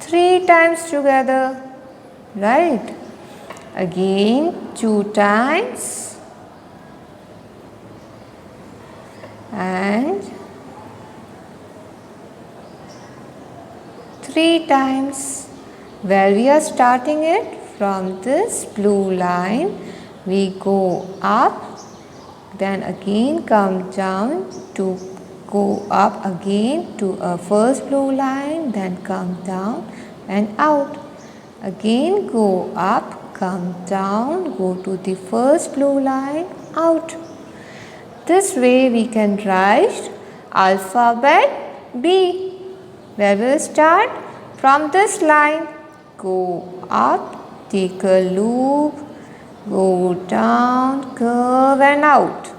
3 times together, right? Again 2 times and 3 times. Where we are starting it from this blue line, we go up, then again come down to go up again to a first blue line, then come down and out. Again go up, come down, go to the first blue line, out. This way we can write alphabet B. Where will start? From this line. Go up, take a loop, go down, curve and out.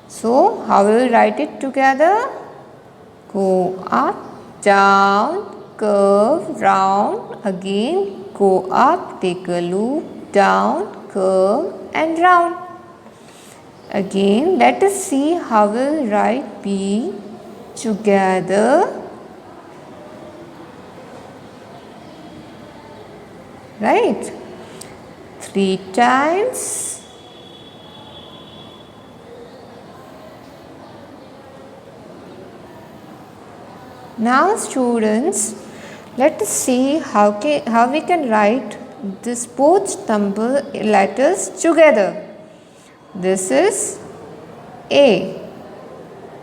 So, how will we write it together? Go up, down, curve, round, again go up, take a loop, down, curve and round. Again, let us see how we'll write B together. Right? 3 times. Now students, let us see how we can write this both number letters together. This is A,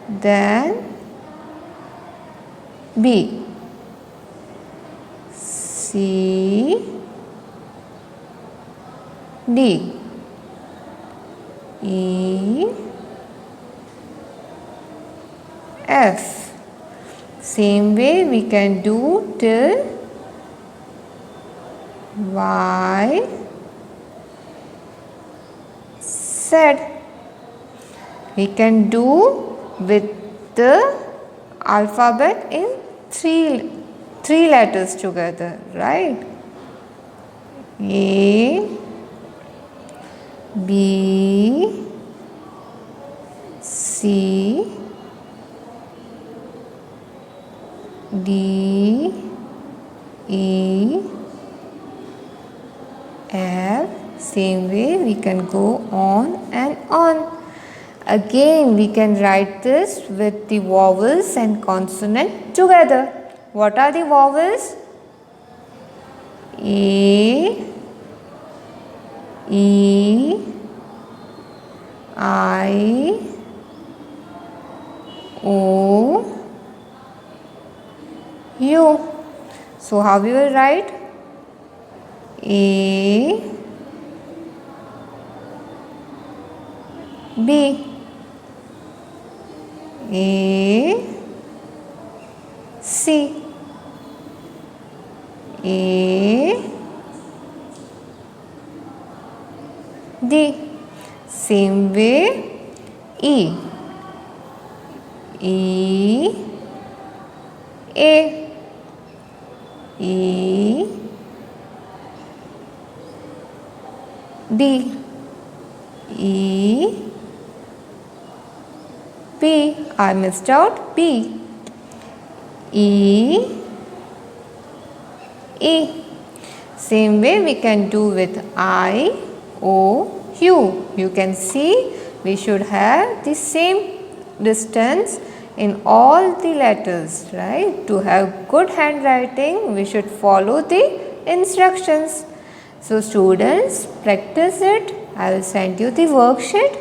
then B, C, D, E, F. Same way we can do till Y, Z. We can do with the alphabet in three letters together, right? A, B, C, D, E, F. Same way we can go on and on. Again we can write this with the vowels and consonant together. What are the vowels? A, E, I, O, U. So how we will write? A, B, A, C, A, D. Same way E, E, A, E, D, E, B. I missed out B, E, E. Same way we can do with I, O, U. You can see we should have the same distance in all the letters, right? To have good handwriting, we should follow the instructions. So students, practice it. I will send you the worksheet.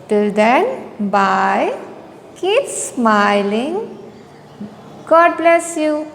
Till then, bye. Keep smiling. God bless you.